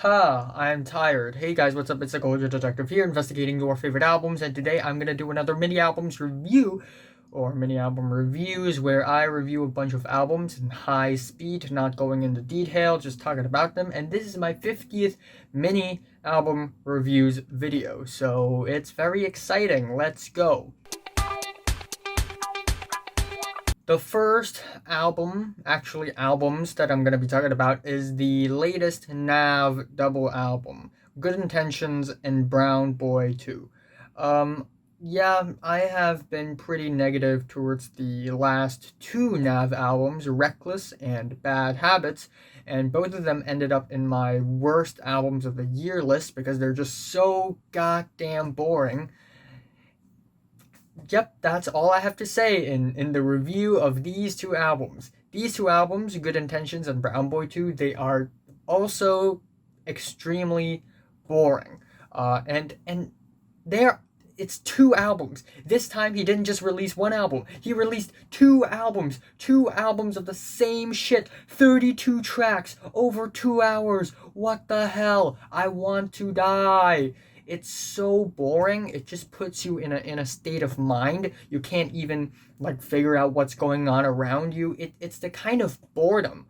I'm tired. Hey guys, what's up? It's the Golden Detective here, investigating your favorite albums, and today I'm gonna do another mini albums review, or mini album reviews, where I review a bunch of albums in high speed, not going into detail, just talking about them, and this is my 50th mini album reviews video, so it's very exciting. Let's go. The first album, actually albums that I'm going to be talking about is the latest Nav double album, Good Intentions and Brown Boy 2. Yeah, I have been pretty negative towards the last two Nav albums, Reckless and Bad Habits, and both of them ended up in my worst albums of the year list because they're just so goddamn boring. Yep, that's all I have to say in the review of these two albums. These two albums, Good Intentions and Brown Boy 2, they are also extremely boring. And they're it's two albums. This time he didn't just release one album. He released two albums of the same shit. 32 tracks over 2 hours. What the hell? I want to die. It's so boring. It just puts you in a state of mind. You can't even like figure out what's going on around you. It's the kind of boredom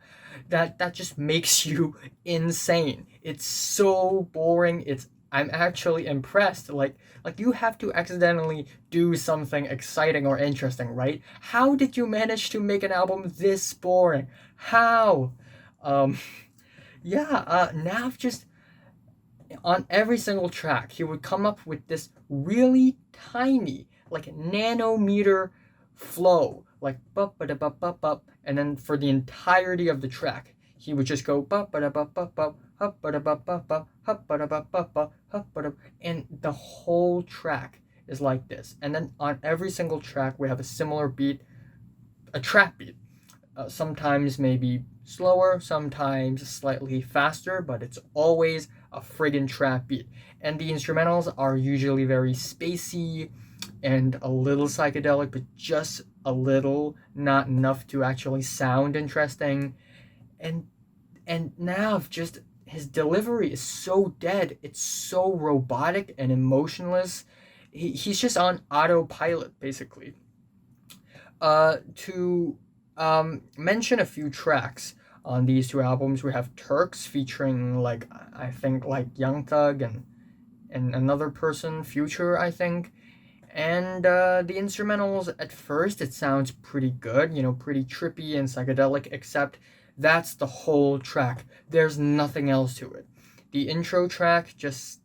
that just makes you insane. It's so boring. I'm actually impressed. Like you have to accidentally do something exciting or interesting, right? How did you manage to make an album this boring? How? Um Nav just on every single track, he would come up with this really tiny, like nanometer flow, like bup ba da bup bup bup, and then for the entirety of the track, he would just go bup ba da bup bup bup, hup ba da bup bup bup, hup ba da bup bup bup, hup ba da, and the whole track is like this. And then on every single track, we have a similar beat, a trap beat. Sometimes maybe slower, sometimes slightly faster, but it's always a friggin' trap beat. And the instrumentals are usually very spacey and a little psychedelic, but just a little, not enough to actually sound interesting. And Nav just his delivery is so dead. It's so robotic and emotionless. He's just on autopilot basically. To mention a few tracks on these two albums, we have Turks featuring like I think like Young Thug and another person, Future I think. And the instrumentals at first it sounds pretty good, pretty trippy and psychedelic, except that's the whole track. There's nothing else to it. The intro track just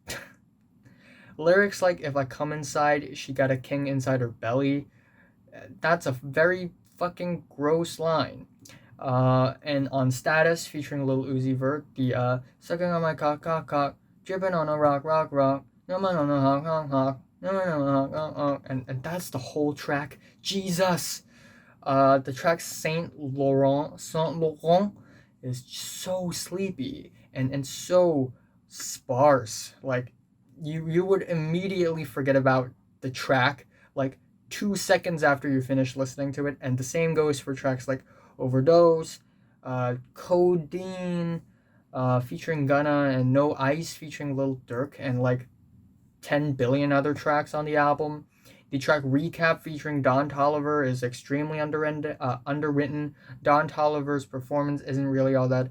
lyrics like if I come inside, she got a king inside her belly. That's a very fucking gross line. And on Status featuring Lil Uzi Vert, the sucking on my cock cock cock, dripping on a rock rock rock, no man on a honk honk honk, no man on a honk honk honk, and that's the whole track. Jesus. The track Saint Laurent is so sleepy and so sparse. Like you would immediately forget about the track like 2 seconds after you finish listening to it, and the same goes for tracks like Overdose, Codeine, featuring Gunna, and No Ice featuring Lil Durk, and like 10 billion other tracks on the album. The track Recap featuring Don Toliver is extremely underwritten. Don Toliver's performance isn't really all that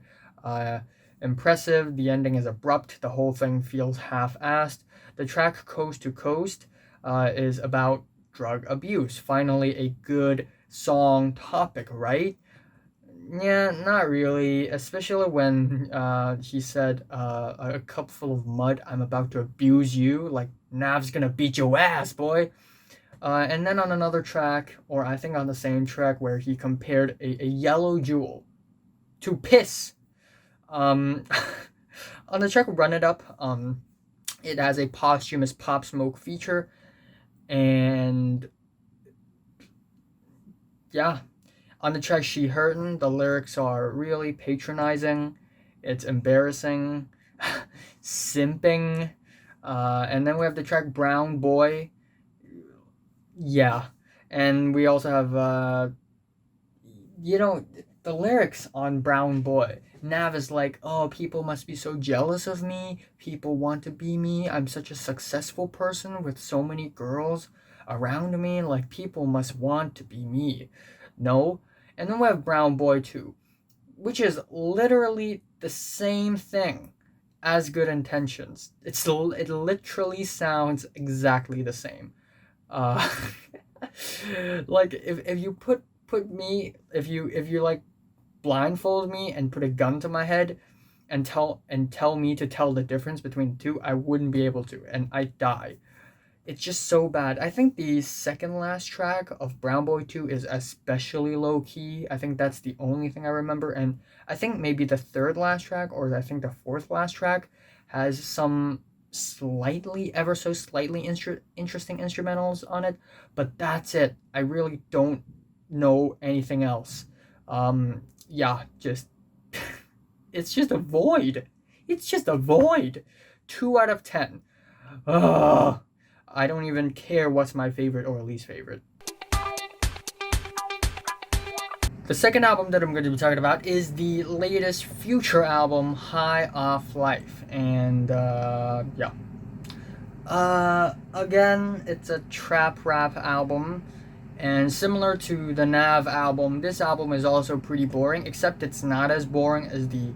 impressive. The ending is abrupt. The whole thing feels half-assed. The track Coast to Coast is about drug abuse. Finally, a good song topic, right? Yeah, not really. Especially when he said, a cup full of mud, I'm about to abuse you. Like, Nav's gonna beat your ass, boy. And then on another track, or I think on the same track, where he compared a yellow jewel to piss. On the track Run It Up, it has a posthumous Pop Smoke feature. And yeah, on the track She Hurtin', the lyrics are really patronizing. It's embarrassing, simping. And then we have the track Brown Boy. Yeah. And we also have, the lyrics on Brown Boy Nav is like, oh, people must be so jealous of me. People want to be me. I'm such a successful person with so many girls around me. Like, people must want to be me. No. And then we have Brown Boy 2, which is literally the same thing as Good Intentions. It literally sounds exactly the same. Uh, like if you put me, if you like blindfold me and put a gun to my head and tell me to tell the difference between the two, I wouldn't be able to, and I'd die. It's just so bad. I think the second last track of Brown Boy 2 is especially low key. I think that's the only thing I remember. And I think maybe the third last track, or I think the fourth last track, has some ever so slightly interesting instrumentals on it. But that's it. I really don't know anything else. Yeah, just. It's just a void. It's just a void. 2 out of 10. Ugh. I don't even care what's my favorite or least favorite. The second album that I'm going to be talking about is the latest Future album, High Off Life. And, yeah. Again, it's a trap rap album. And similar to the Nav album, this album is also pretty boring, except it's not as boring as the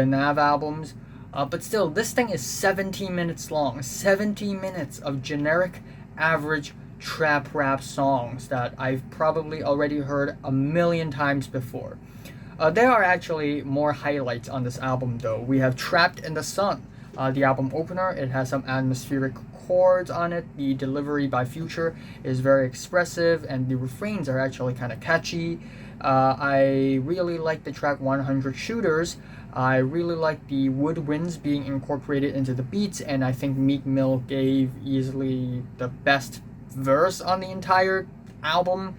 Nav albums. But still, this thing is 17 minutes long. 17 minutes of generic, average trap rap songs that I've probably already heard a million times before. There are actually more highlights on this album, though. We have Trapped in the Sun, the album opener. It has some atmospheric chords on it. The delivery by Future is very expressive, and the refrains are actually kind of catchy. I really like the track 100 Shooters. I really like the woodwinds being incorporated into the beats, and I think Meek Mill gave easily the best verse on the entire album.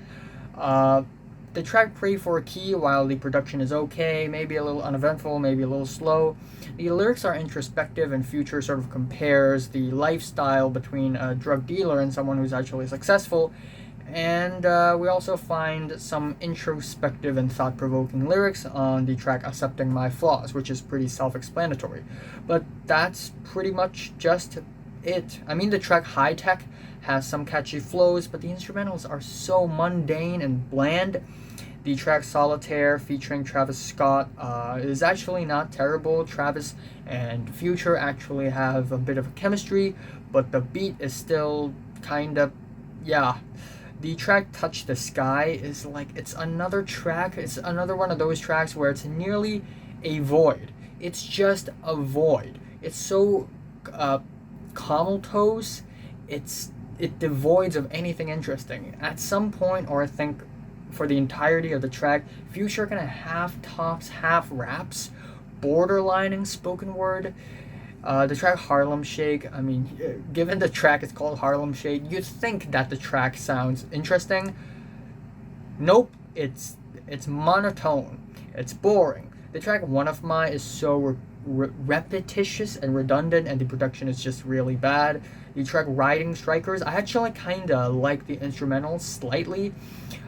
The track Pray for a Key, while the production is okay, maybe a little uneventful, maybe a little slow, the lyrics are introspective, and Future sort of compares the lifestyle between a drug dealer and someone who's actually successful. And we also find some introspective and thought-provoking lyrics on the track Accepting My Flaws, which is pretty self-explanatory. But that's pretty much just it. I mean, the track High Tech has some catchy flows, but the instrumentals are so mundane and bland. The track Solitaire featuring Travis Scott is actually not terrible. Travis and Future actually have a bit of a chemistry, but the beat is still kind of, yeah. The track Touch the Sky is like, it's another track, it's another one of those tracks where it's nearly a void. It's just a void. It's so comatose, it devoids of anything interesting. At some point, or I think for the entirety of the track, Future kind of half talks, half raps, borderlining spoken word. The track Harlem Shake, I mean, given the track is called Harlem Shake, you'd think that the track sounds interesting. Nope, it's monotone, it's boring. The track One of My is so repetitious and redundant, and the production is just really bad. The track Riding Strikers, I actually kinda like the instrumentals slightly,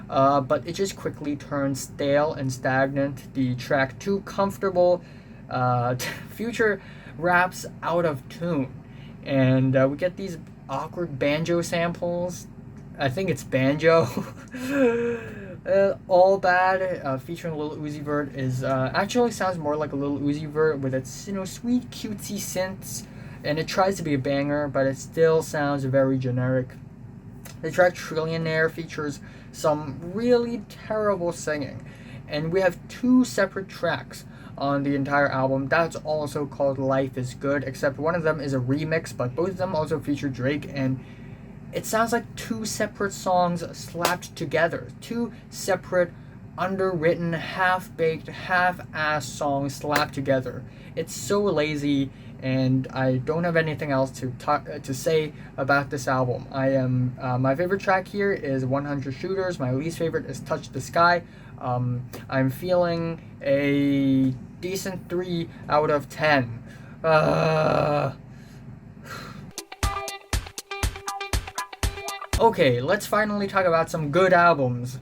but it just quickly turns stale and stagnant. The track Too Comfortable, Future raps out of tune, and we get these awkward banjo samples. I think it's banjo. All Bad, featuring Lil Uzi Vert, is actually sounds more like a Lil Uzi Vert with its sweet cutesy synths, and it tries to be a banger, but it still sounds very generic. The track Trillionaire features some really terrible singing, and we have 2 separate tracks on the entire album that's also called Life is Good, except one of them is a remix, but both of them also feature Drake, and it sounds like 2 separate songs slapped together. 2 separate, underwritten, half-baked, half-assed songs slapped together. It's so lazy, and I don't have anything else to say about this album. My favorite track here is 100 Shooters. My least favorite is Touch the Sky. I'm feeling a decent 3 out of 10. Okay, let's finally talk about some good albums.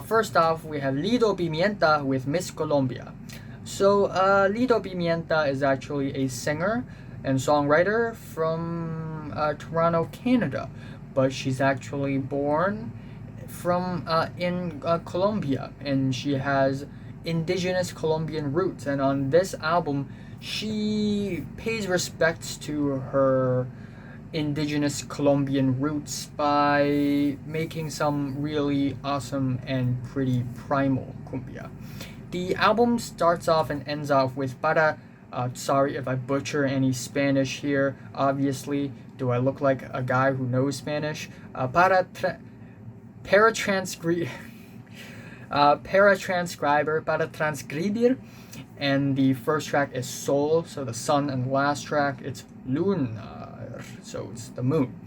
First off, we have LidoPimienta with Miss Colombia. So LidoPimienta is actually a singer and songwriter from Toronto, Canada, but she's actually born from in Colombia, and she has indigenous Colombian roots. And on this album, she pays respects to her indigenous Colombian roots by making some really awesome and pretty primal cumbia. The album starts off and ends off with para. Sorry if I butcher any Spanish here. Obviously, do I look like a guy who knows Spanish? Paratranscriber para transcribir, and the first track is Sol, so the sun, and the last track it's Lunar, so it's the moon.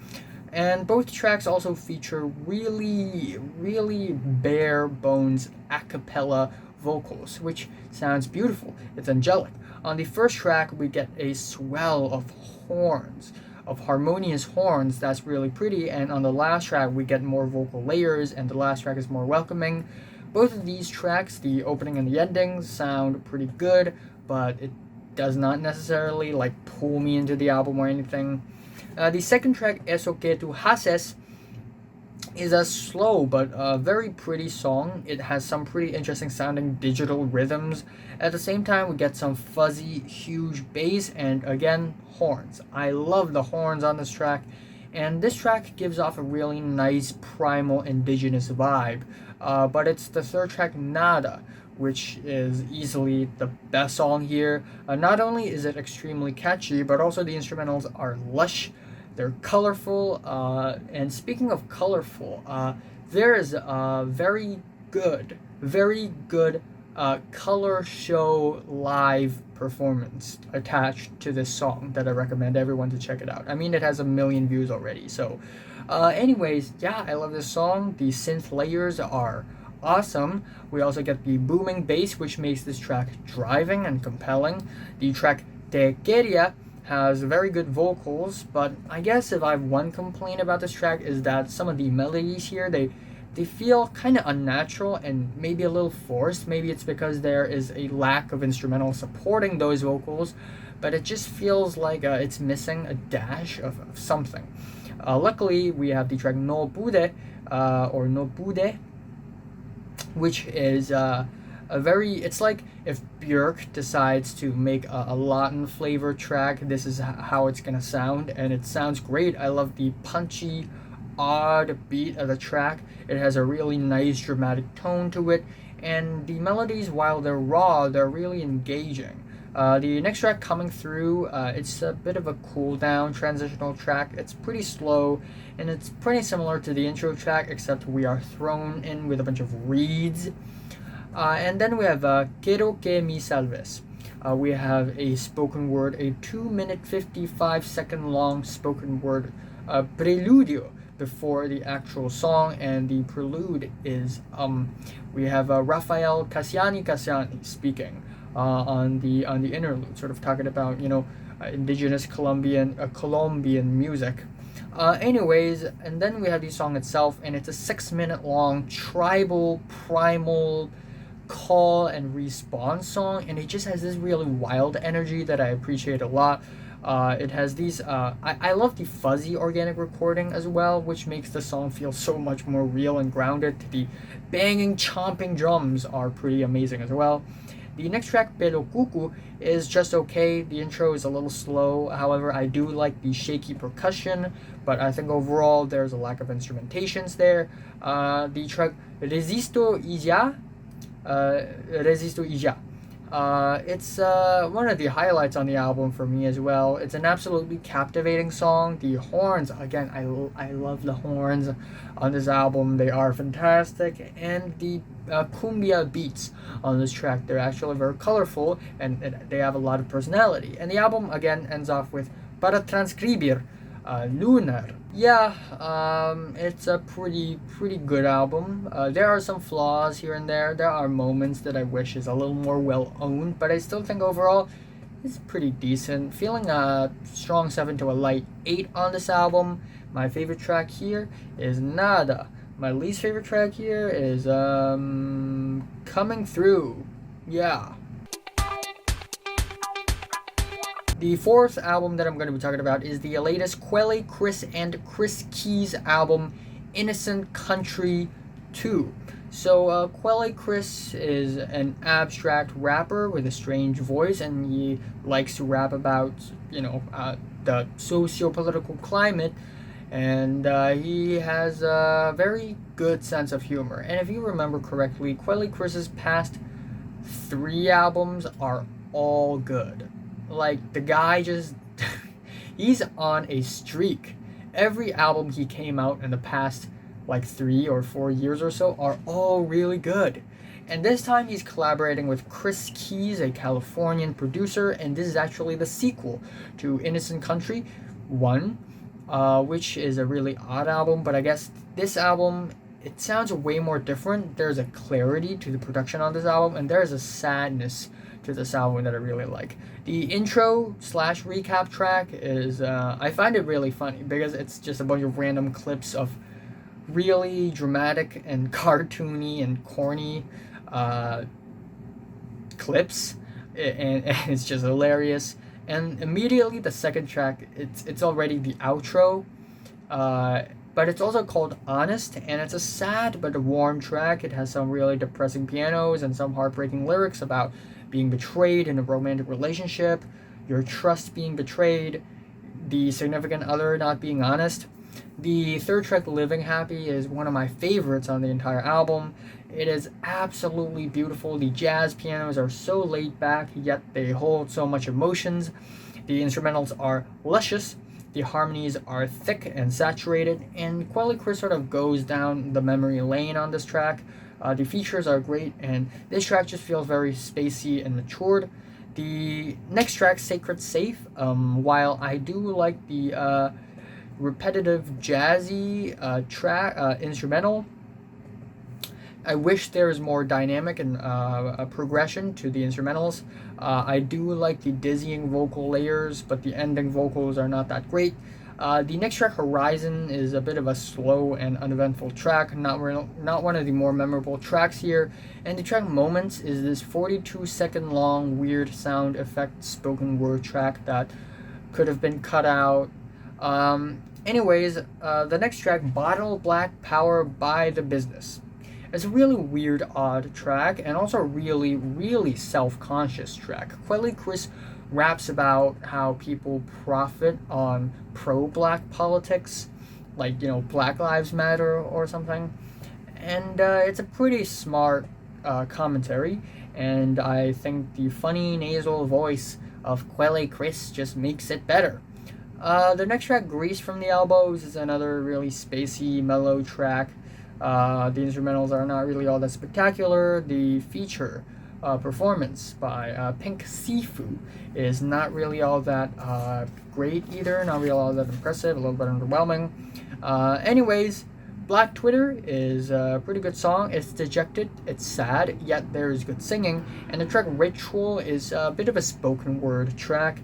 And both tracks also feature really bare bones a cappella vocals, which sounds beautiful. It's angelic. On the first track, we get a swell of horns, of harmonious horns that's really pretty, and on the last track we get more vocal layers, and the last track is more welcoming. Both of these tracks, the opening and the ending, sound pretty good, but it does not necessarily like pull me into the album or anything. The second track, Eso que tú haces, is a slow but very pretty song. It has some pretty interesting sounding digital rhythms. At the same time, we get some fuzzy, huge bass, and again, horns. I love the horns on this track, and this track gives off a really nice primal indigenous vibe. But it's the third track, Nada, which is easily the best song here. Not only is it extremely catchy, but also the instrumentals are lush. They're colorful, and speaking of colorful, there is a very good color show live performance attached to this song that I recommend everyone to check it out. I mean, it has 1 million views already, so anyways, yeah, I love this song. The synth layers are awesome. We also get the booming bass, which makes this track driving and compelling. The track Te Quería has very good vocals, but I guess if I have one complaint about this track is that some of the melodies here, they feel kind of unnatural and maybe a little forced. Maybe it's because there is a lack of instrumental supporting those vocals, but it just feels like it's missing a dash of something. Luckily, we have the track No Pude, or No Pude, which is it's like if Björk decides to make a Latin flavor track, this is how it's gonna sound, and it sounds great. I love the punchy, odd beat of the track. It has a really nice dramatic tone to it, and the melodies, while they're raw, they're really engaging. The next track, Coming Through, it's a bit of a cool down transitional track. It's pretty slow, and it's pretty similar to the intro track, except we are thrown in with a bunch of reeds. And then we have Quiero que me salves. We have a spoken word, a 2-minute 55-second long spoken word preludio before the actual song, and the prelude is we have Rafael Cassiani speaking on the interlude, sort of talking about indigenous Colombian music. Anyways, and then we have the song itself, and it's a 6-minute long tribal primal call and response song, and it just has this really wild energy that I appreciate a lot. It has these I love the fuzzy organic recording as well, which makes the song feel so much more real and grounded. The banging chomping drums are pretty amazing as well. The next track, Pelo Cucu, is just okay. The intro is a little slow. However, I do like the shaky percussion, but I think overall there's a lack of instrumentations there. The track Resisto y Ya, it's one of the highlights on the album for me as well. It's an absolutely captivating song. The horns, again, I love the horns on this album. They are fantastic, and the cumbia beats on this track, they're actually very colorful, and they have a lot of personality. And the album again ends off with Para transcribir, Lunar. Yeah, it's a pretty good album. There are some flaws here and there. There are moments that I wish is a little more well owned, but I still think overall it's pretty decent. Feeling a strong 7 to a light 8 on this album. My favorite track here is Nada. My least favorite track here is Coming Through. Yeah. The fourth album that I'm going to be talking about is the latest QuelleChris and ChrisKeys album, Innocent Country 2. So QuelleChris is an abstract rapper with a strange voice, and he likes to rap about, the socio-political climate, and he has a very good sense of humor. And if you remember correctly, QuelleChris's past 3 albums are all good. Like, the guy just he's on a streak. Every album he came out in the past like 3 or 4 years or so are all really good. And this time he's collaborating with ChrisKeys, a Californian producer, and this is actually the sequel to Innocent Country 1, which is a really odd album, but I guess this album, it sounds way more different. There's a clarity to the production on this album, and there's a sadness to this album that I really like. The intro / recap track is, I find it really funny because it's just a bunch of random clips of really dramatic and cartoony and corny clips, and it's just hilarious. And immediately the second track, it's already the outro, but it's also called Honest, and it's a sad but a warm track. It has some really depressing pianos and some heartbreaking lyrics about being betrayed in a romantic relationship, your trust being betrayed, the significant other not being honest. The third track, Living Happy, is one of my favorites on the entire album. It is absolutely beautiful. The jazz pianos are so laid back, yet they hold so much emotions. The instrumentals are luscious. The harmonies are thick and saturated, and QuelleChris sort of goes down the memory lane on this track. The features are great, and this track just feels very spacey and matured. The next track, Sacred Safe, while I do like the repetitive jazzy track instrumental, I wish there was more dynamic and a progression to the instrumentals. I do like the dizzying vocal layers, but the ending vocals are not that great. The next track, Horizon, is a bit of a slow and uneventful track, not one of the more memorable tracks here. And the track Moments is this 42-second long weird sound effect spoken word track that could have been cut out. Anyways, the next track, Bottle Black Power by The Business. It's a really weird, odd track, and also a really, really self-conscious track. QuelleChris raps about how people profit on pro-black politics, like, Black Lives Matter or something. And it's a pretty smart commentary, and I think the funny nasal voice of QuelleChris just makes it better. The next track, Grease from the Elbows, is another really spacey, mellow track. The instrumentals are not really all that spectacular. The feature performance by Pink Sifu is not really all that great either, not really all that impressive, a little bit underwhelming. Anyways, Black Twitter is a pretty good song. It's dejected, it's sad, yet there's good singing. And the track Ritual is a bit of a spoken word track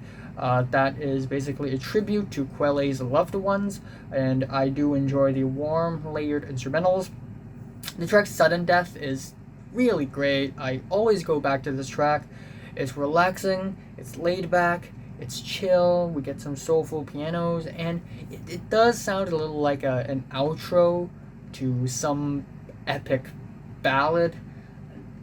that is basically a tribute to Quelle's loved ones, and I do enjoy the warm, layered instrumentals. The track Sudden Death is really great. I always go back to this track. It's relaxing, it's laid back, it's chill, we get some soulful pianos, and it does sound a little like an outro to some epic ballad,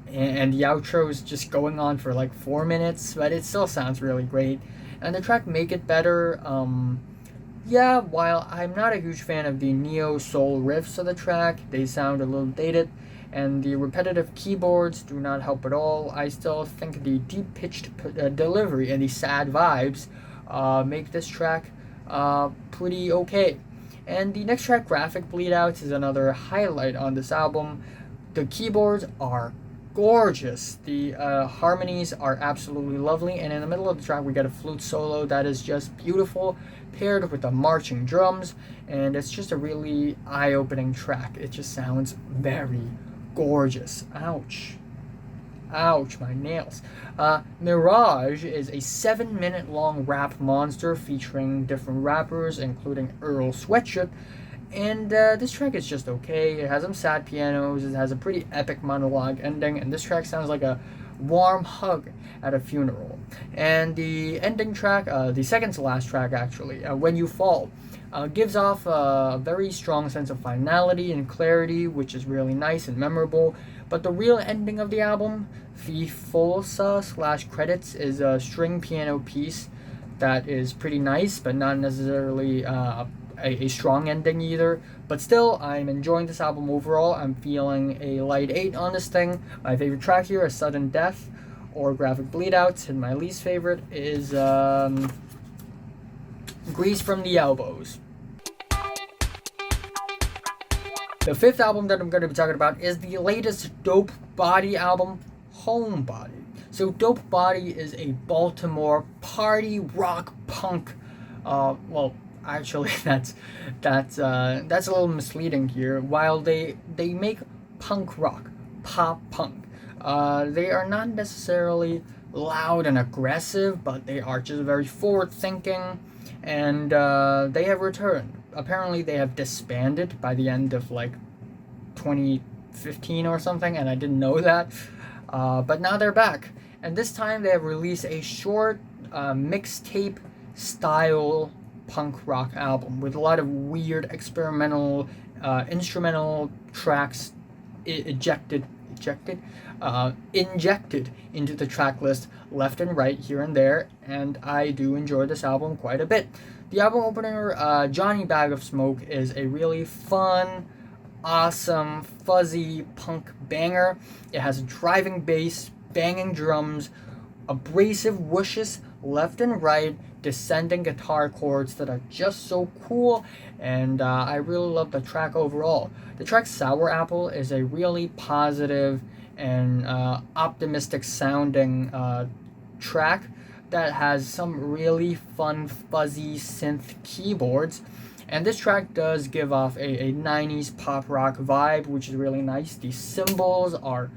and the outro is just going on for like 4 minutes, but it still sounds really great. And the track Make It Better, while I'm not a huge fan of the neo-soul riffs of the track, they sound a little dated, and the repetitive keyboards do not help at all. I still think the deep-pitched delivery and the sad vibes make this track pretty okay. And the next track, Graphic Bleedouts, is another highlight on this album. The keyboards are gorgeous. The harmonies are absolutely lovely, and in the middle of the track we get a flute solo that is just beautiful, paired with the marching drums, and it's just a really eye-opening track. It just sounds very gorgeous. Ouch, my nails. Mirage is a 7-minute long rap monster featuring different rappers, including Earl Sweatshirt. And this track is just okay. It has some sad pianos, it has a pretty epic monologue ending, and this track sounds like a warm hug at a funeral. And the ending track, the second to last track actually, When You Fall, gives off a very strong sense of finality and clarity, which is really nice and memorable. But the real ending of the album, Fifolsa/credits, is a string piano piece that is pretty nice, but not necessarily a strong ending either. But still, I'm enjoying this album overall. I'm feeling a light 8 on this thing. My favorite track here is Sudden Death or Graphic Bleedouts, and my least favorite is Grease from the Elbows. The fifth album that I'm going to be talking about is the latest DopeBody album, Homebody. So DopeBody is a Baltimore party rock punk. Actually, that's a little misleading here. While they make punk rock, pop punk, they are not necessarily loud and aggressive, but they are just very forward thinking, and they have returned. Apparently, they have disbanded by the end of like 2015 or something, and I didn't know that. But now they're back, and this time they have released a short mixtape style punk rock album with a lot of weird experimental instrumental tracks injected into the track list left and right here and there, and I do enjoy this album quite a bit. The album opener, Johnny Bag of Smoke, is a really fun, awesome, fuzzy punk banger. It has a driving bass, banging drums, abrasive whooshes left and right, descending guitar chords that are just so cool, and I really love the track overall. The track Sour Apple is a really positive and optimistic sounding track that has some really fun fuzzy synth keyboards, and this track does give off a 90s pop rock vibe, which is really nice. The cymbals are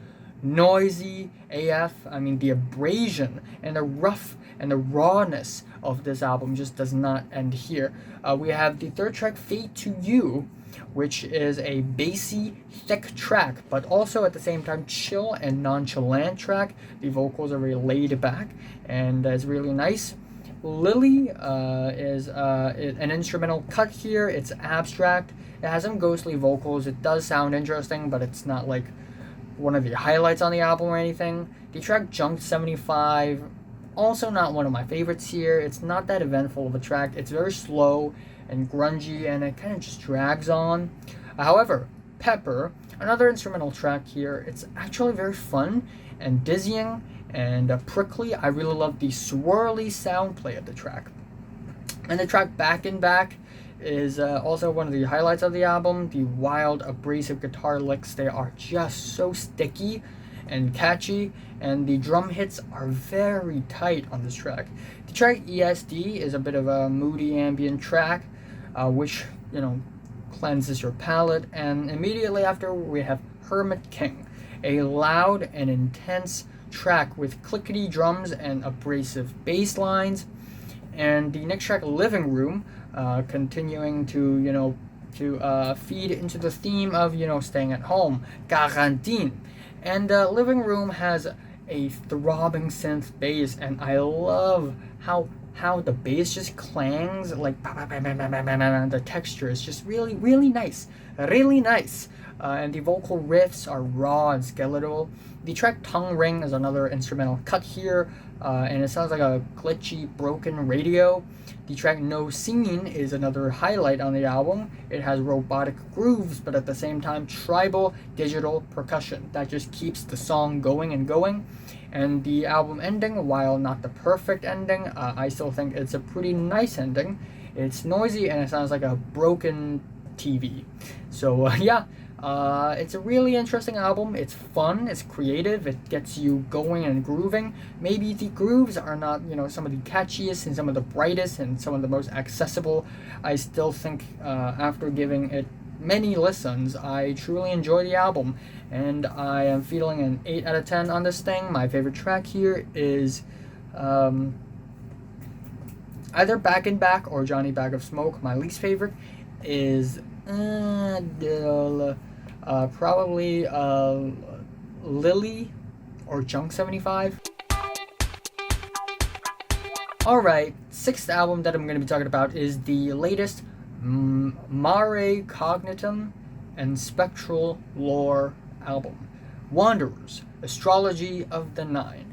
noisy AF. I mean, the abrasion and the rough and the rawness of this album just does not end here. We have the third track, Fate to You, which is a bassy, thick track, but also at the same time chill and nonchalant track. The vocals are very laid back, and it's really nice. Lily is an instrumental cut here. It's abstract. It has some ghostly vocals. It does sound interesting, but it's not like one of the highlights on the album or anything. The track Junk 75, also not one of my favorites here. It's not that eventful of a track. It's very slow and grungy, and it kind of just drags on. However, Pepper, another instrumental track here, it's actually very fun and dizzying and prickly. I really love the swirly sound play of the track. And the track Back in Back is also one of the highlights of the album. The wild, abrasive guitar licks, they are just so sticky and catchy, and the drum hits are very tight on this track. The track ESD is a bit of a moody ambient track, which, cleanses your palate. And immediately after, we have Hermit King, a loud and intense track with clickety drums and abrasive bass lines. And the next track, Living Room, continuing to feed into the theme of staying at home, Quarantine. And Living Room has a throbbing synth bass, and I love how the bass just clangs like the texture is just really, really nice, and the vocal riffs are raw and skeletal. The track Tongue Ring is another instrumental cut here, and it sounds like a glitchy, broken radio. The track No Singing is another highlight on the album. It has robotic grooves, but at the same time tribal digital percussion that just keeps the song going and going. And the album ending, while not the perfect ending, I still think it's a pretty nice ending. It's noisy and it sounds like a broken TV. So it's a really interesting album. It's fun, it's creative, it gets you going and grooving. Maybe the grooves are not, some of the catchiest and some of the brightest and some of the most accessible. I still think after giving it many listens, I truly enjoy the album, and I am feeling an 8 out of 10 on this thing. My favorite track here is either Back in Back or Johnny Bag of Smoke. My least favorite is probably Lily or Junk 75. Alright, sixth album that I'm going to be talking about is the latest Mare, Cognitum, and SpectralLore album, Wanderers, Astrology of the Nine.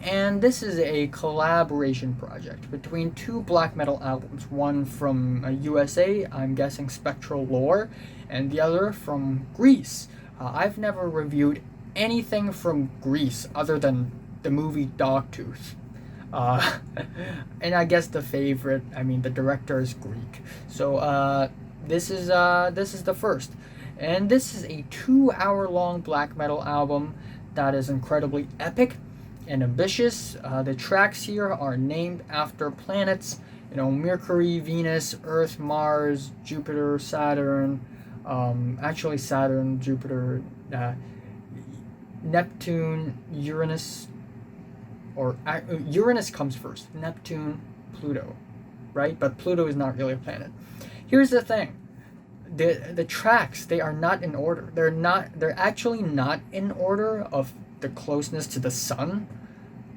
And this is a collaboration project between two black metal albums, one from USA, I'm guessing SpectralLore, and the other from Greece. I've never reviewed anything from Greece other than the movie Dogtooth. And I guess the director is Greek. So this is the first. And this is a 2-hour-long black metal album that is incredibly epic and ambitious. The tracks here are named after planets, Mercury, Venus, Earth, Mars, Jupiter, Saturn, Saturn, Jupiter, Neptune, Uranus, or Uranus comes first, Neptune, Pluto, right? But Pluto is not really a planet. Here's the thing. The tracks, they are not in order. They're actually not in order of the closeness to the sun.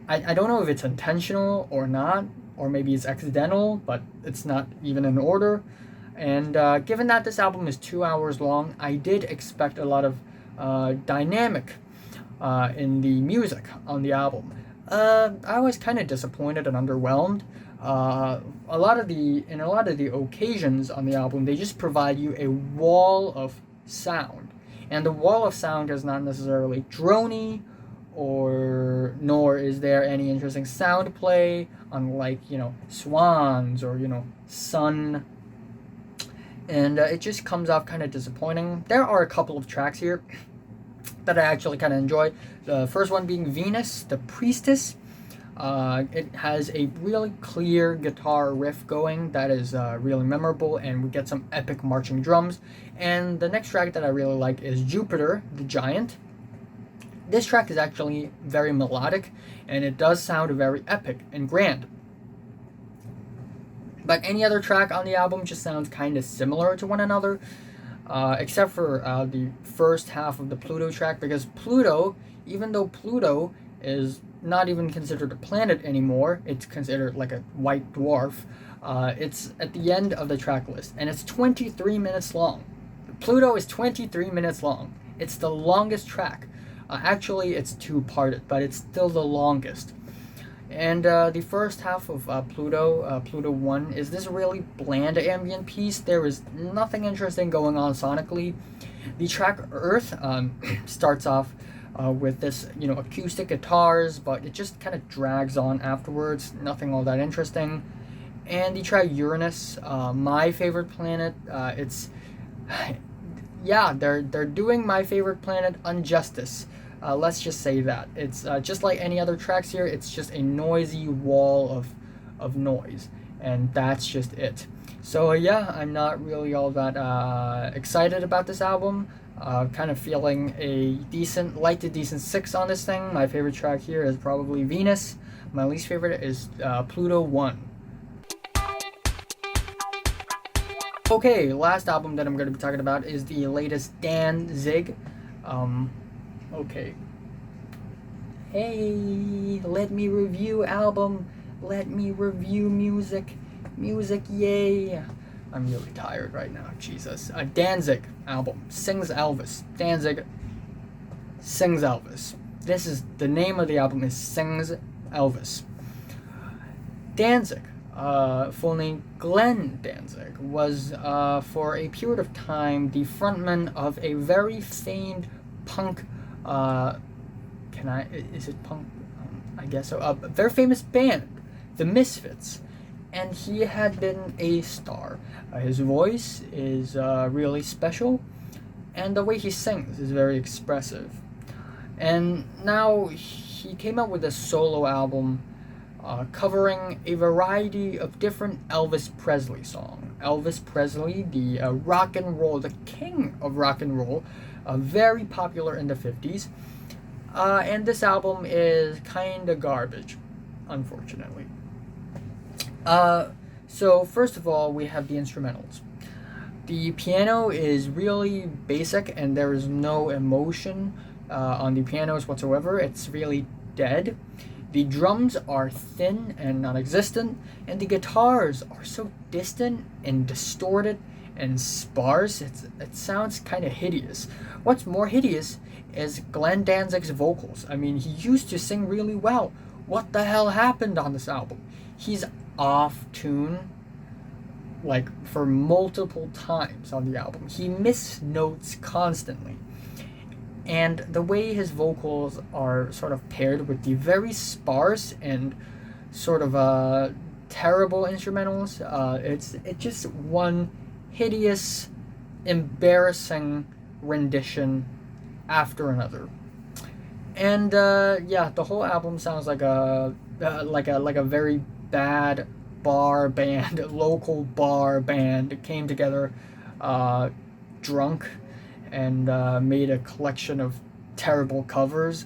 I don't know if it's intentional or not, or maybe it's accidental, but it's not even in order. And given that this album is 2 hours long, I did expect a lot of dynamic in the music on the album. I was kind of disappointed and underwhelmed. A lot of the occasions on the album, they just provide you a wall of sound, and the wall of sound is not necessarily drony, nor is there any interesting sound play, unlike swans or sun, and it just comes off kind of disappointing. There are a couple of tracks here that I actually kind of enjoy. The first one being Venus, the Priestess. It has a really clear guitar riff going that is really memorable, and we get some epic marching drums. And the next track that I really like is Jupiter, the Giant. This track is actually very melodic, and it does sound very epic and grand. But any other track on the album just sounds kind of similar to one another, except for the first half of the Pluto track, because Pluto, even though Pluto is not even considered a planet anymore, it's considered like a white dwarf, it's at the end of the track list, and it's 23 minutes long. Pluto is 23 minutes long. It's the longest track. Actually, it's two-parted, but it's still the longest. And the first half of Pluto, Pluto 1, is this really bland ambient piece. There is nothing interesting going on sonically. The track Earth starts off with this, acoustic guitars, but it just kind of drags on afterwards. Nothing all that interesting. And the track Uranus, my favorite planet. They're doing my favorite planet injustice. Let's just say that. It's just like any other tracks here, it's just a noisy wall of noise, and that's just it. So I'm not really all that excited about this album. Kind of feeling a light to decent 6 on this thing. My favorite track here is probably Venus. My least favorite is Pluto 1. Okay, last album that I'm going to be talking about is the latest Danzig. Okay. Hey, let me review album. Let me review music. Music, yay. I'm really tired right now, Jesus. Danzig album, sings Elvis. Danzig sings Elvis. The name of the album is Sings Elvis. Danzig, full name Glenn Danzig, was for a period of time the frontman of a very famed punk, is it punk? I guess so. A very famous band, The Misfits. And he had been a star. His voice is really special, and the way he sings is very expressive. And now he came out with a solo album covering a variety of different Elvis Presley songs. Elvis Presley, the rock and roll, the king of rock and roll, very popular in the 50s. And this album is kinda garbage, unfortunately. So first of all, we have the instrumentals. The piano is really basic, and there is no emotion on the pianos whatsoever. It's really dead. The drums are thin and non-existent, and the guitars are so distant and distorted and sparse. It sounds kind of hideous. What's more hideous is Glenn Danzig's vocals. I mean, he used to sing really well. What the hell happened on this album? He's off tune like for multiple times on the album. He misnotes constantly. And the way his vocals are sort of paired with the very sparse and sort of terrible instrumentals, it's just one hideous, embarrassing rendition after another. And yeah, the whole album sounds like a very bad bar band, local bar band came together, drunk, and made a collection of terrible covers.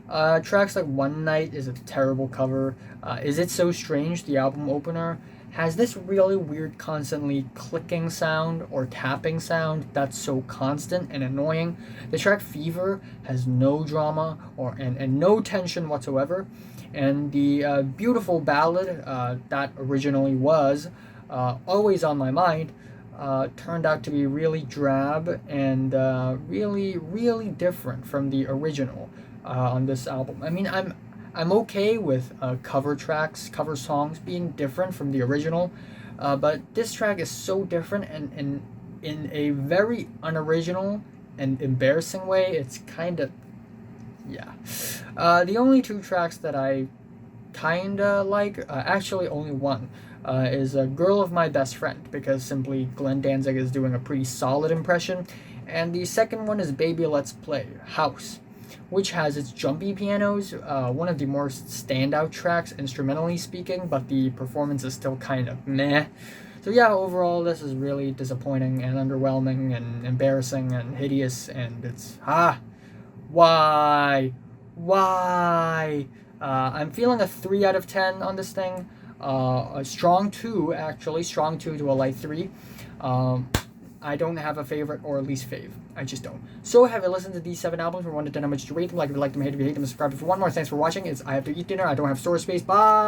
Tracks like One Night is a terrible cover. Is It So Strange, the album opener, has this really weird constantly clicking sound or tapping sound that's so constant and annoying. The track Fever has no drama and no tension whatsoever. And the beautiful ballad that originally was Always on My Mind turned out to be really drab and really different from the original on this album. I mean, I'm okay with cover songs being different from the original, but this track is so different and in a very unoriginal and embarrassing way. It's kind of, yeah. The only two tracks that I kinda like, actually only one, is Girl of My Best Friend, because simply Glenn Danzig is doing a pretty solid impression. And the second one is Baby Let's Play, House, which has its jumpy pianos, one of the more standout tracks instrumentally speaking, but the performance is still kind of meh. So yeah, overall this is really disappointing and underwhelming and embarrassing and hideous, and it's, why? I'm feeling a 3 out of 10 on this thing. A strong 2, actually. Strong 2 to a light 3. I don't have a favorite or least fave. I just don't. So have you listened to these 7 albums from 1 to 10? How much do you rate them? Like if you like them, hate if you hate them, subscribe. For one more, thanks for watching. I have to eat dinner. I don't have storage space. Bye!